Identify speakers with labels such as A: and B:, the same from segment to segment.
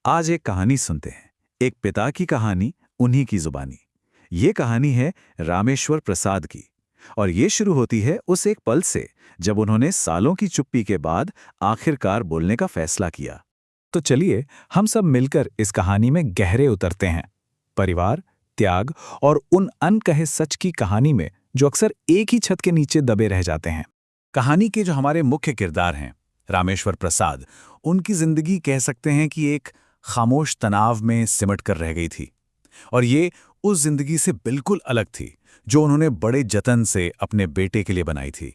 A: आज एक कहानी सुनते हैं, एक पिता की कहानी, उन्हीं की जुबानी। ये कहानी है रामेश्वर प्रसाद की, और ये शुरू होती है उस एक पल से जब उन्होंने सालों की चुप्पी के बाद आखिरकार बोलने का फैसला किया। तो चलिए हम सब मिलकर इस कहानी में गहरे उतरते हैं। परिवार, त्याग और उन अनकहे सच की कहानी में जो अक्सर एक ही छत के नीचे दबे रह जाते हैं। कहानी के जो हमारे मुख्य किरदार हैं, रामेश्वर प्रसाद, उनकी जिंदगी कह सकते हैं कि एक खामोश तनाव में सिमट कर रह गई थी। और ये उस जिंदगी से बिल्कुल अलग थी जो उन्होंने बड़े जतन से अपने बेटे के लिए बनाई थी।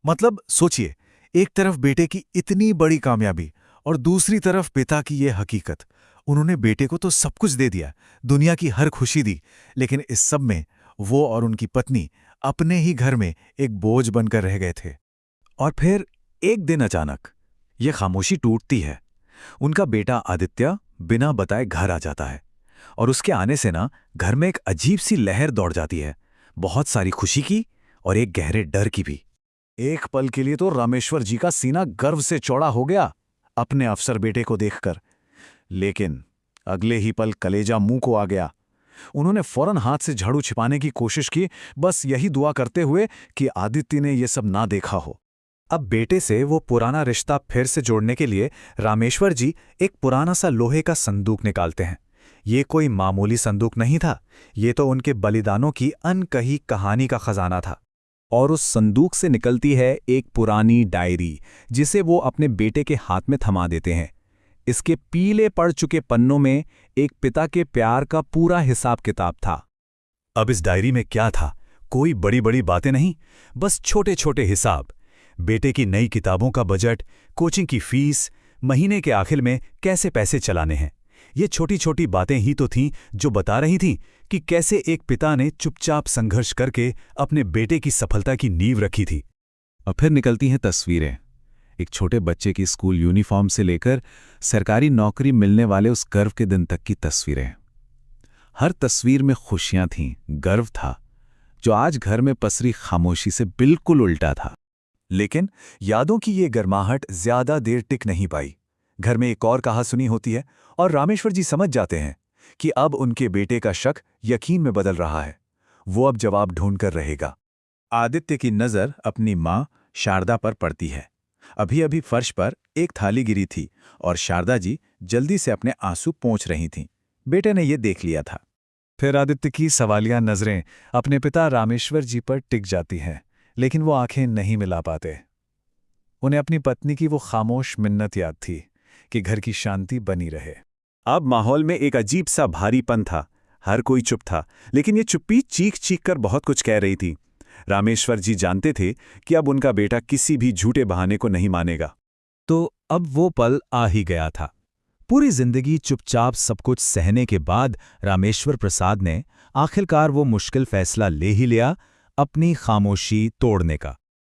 A: मतलब सोचिए, एक तरफ बेटे की इतनी बड़ी कामयाबी और दूसरी तरफ पिता की ये हकीकत। उन्होंने बेटे को तो सब कुछ दे दिया, दुनिया की हर खुशी दी, लेकिन इस सब में वो और उनकी पत्नी अपने ही घर में एक बोझ बनकर रह गए थे। और फिर एक दिन अचानक ये खामोशी टूटती है। उनका बेटा आदित्य बिना बताए घर आ जाता है, और उसके आने से ना घर में एक अजीब सी लहर दौड़ जाती है, बहुत सारी खुशी की और एक गहरे डर की भी। एक पल के लिए तो रामेश्वर जी का सीना गर्व से चौड़ा हो गया अपने अफसर बेटे को देखकर, लेकिन अगले ही पल कलेजा मुंह को आ गया। उन्होंने फौरन हाथ से झाड़ू छिपाने की कोशिश की, बस यही दुआ करते हुए कि आदित्य ने यह सब ना देखा हो। अब बेटे से वो पुराना रिश्ता फिर से जोड़ने के लिए रामेश्वर जी एक पुराना सा लोहे का संदूक निकालते हैं। ये कोई मामूली संदूक नहीं था, ये तो उनके बलिदानों की अनकही कहानी का खजाना था। और उस संदूक से निकलती है एक पुरानी डायरी, जिसे वो अपने बेटे के हाथ में थमा देते हैं। इसके पीले पड़ चुके पन्नों में एक पिता के प्यार का पूरा हिसाब किताब था। अब इस डायरी में क्या था? कोई बड़ी बड़ी बातें नहीं, बस छोटे छोटे हिसाब। बेटे की नई किताबों का बजट, कोचिंग की फीस, महीने के आखिर में कैसे पैसे चलाने हैं। ये छोटी छोटी बातें ही तो थीं जो बता रही थीं कि कैसे एक पिता ने चुपचाप संघर्ष करके अपने बेटे की सफलता की नींव रखी थी। और फिर निकलती हैं तस्वीरें, एक छोटे बच्चे की स्कूल यूनिफॉर्म से लेकर सरकारी नौकरी मिलने वाले उस गर्व के दिन तक की तस्वीरें। हर तस्वीर में खुशियां थीं, गर्व था, जो आज घर में पसरी खामोशी से बिल्कुल उल्टा था। लेकिन यादों की ये गर्माहट ज्यादा देर टिक नहीं पाई। घर में एक और कहासुनी होती है, और रामेश्वर जी समझ जाते हैं कि अब उनके बेटे का शक यकीन में बदल रहा है। वो अब जवाब ढूंढकर रहेगा। आदित्य की नजर अपनी मां शारदा पर पड़ती है। अभी अभी फर्श पर एक थाली गिरी थी और शारदा जी जल्दी से अपने आंसू पोंछ रही थीं। बेटे ने यह देख लिया था। फिर आदित्य की सवालिया नजरें अपने पिता रामेश्वर जी पर टिक जाती हैं, लेकिन वो आंखें नहीं मिला पाते। उन्हें अपनी पत्नी की वो खामोश मिन्नत याद थी कि घर की शांति बनी रहे। अब माहौल में एक अजीब सा भारीपन था। हर कोई चुप था, लेकिन ये चुप्पी चीख चीख कर बहुत कुछ कह रही थी। रामेश्वर जी जानते थे कि अब उनका बेटा किसी भी झूठे बहाने को नहीं मानेगा। तो अब वो पल आ ही गया था। पूरी जिंदगी चुपचाप सब कुछ सहने के बाद रामेश्वर प्रसाद ने आखिरकार वो मुश्किल फैसला ले ही लिया, अपनी खामोशी तोड़ने का।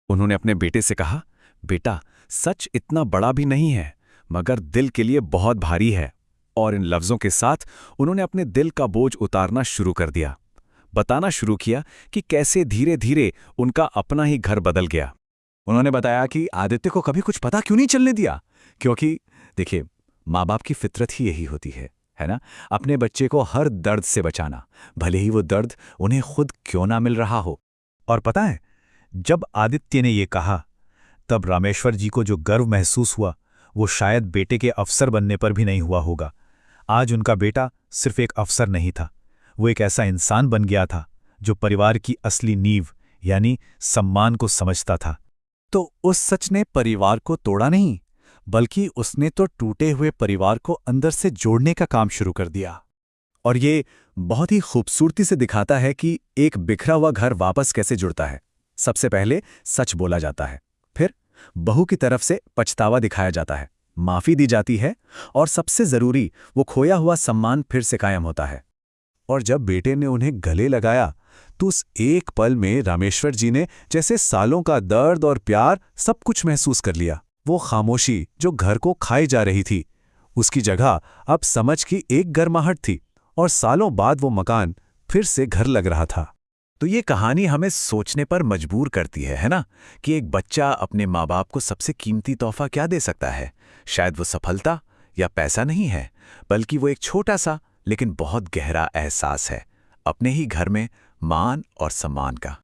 A: उन्होंने अपने बेटे से कहा, बेटा, सच इतना बड़ा भी नहीं है, मगर दिल के लिए बहुत भारी है। और इन लफ्जों के साथ उन्होंने अपने दिल का बोझ उतारना शुरू कर दिया। बताना शुरू किया कि कैसे धीरे धीरे उनका अपना ही घर बदल गया। उन्होंने बताया कि आदित्य को कभी कुछ पता क्यों नहीं चलने दिया, क्योंकि देखिए, माँ बाप की फितरत ही यही होती है ना, अपने बच्चे को हर दर्द से बचाना, भले ही वो दर्द उन्हें खुद क्यों ना मिल रहा हो। और पता है, जब आदित्य ने ये कहा, तब रामेश्वर जी को जो गर्व महसूस हुआ, वो शायद बेटे के अफसर बनने पर भी नहीं हुआ होगा। आज उनका बेटा सिर्फ एक अफसर नहीं था, वो एक ऐसा इंसान बन गया था जो परिवार की असली नींव यानी सम्मान को समझता था। तो उस सच ने परिवार को तोड़ा नहीं, बल्कि उसने तो टूटे हुए परिवार को अंदर से जोड़ने का काम शुरू कर दिया। और ये बहुत ही खूबसूरती से दिखाता है कि एक बिखरा हुआ घर वापस कैसे जुड़ता है। सबसे पहले सच बोला जाता है, फिर बहू की तरफ से पछतावा दिखाया जाता है, माफी दी जाती है, और सबसे जरूरी, वो खोया हुआ सम्मान फिर से कायम होता है। और जब बेटे ने उन्हें गले लगाया, तो उस एक पल में रामेश्वर जी ने जैसे सालों का दर्द और प्यार सब कुछ महसूस कर लिया। वो खामोशी जो घर को खाई जा रही थी, उसकी जगह अब समझ की एक गर्माहट थी, और सालों बाद वो मकान फिर से घर लग रहा था। तो ये कहानी हमें सोचने पर मजबूर करती है ना, कि एक बच्चा अपने माँ बाप को सबसे कीमती तोहफा क्या दे सकता है। शायद वो सफलता,
B: या पैसा नहीं है, बल्कि वो एक छोटा सा लेकिन बहुत गहरा एहसास है, अपने ही घर में मान और सम्मान का।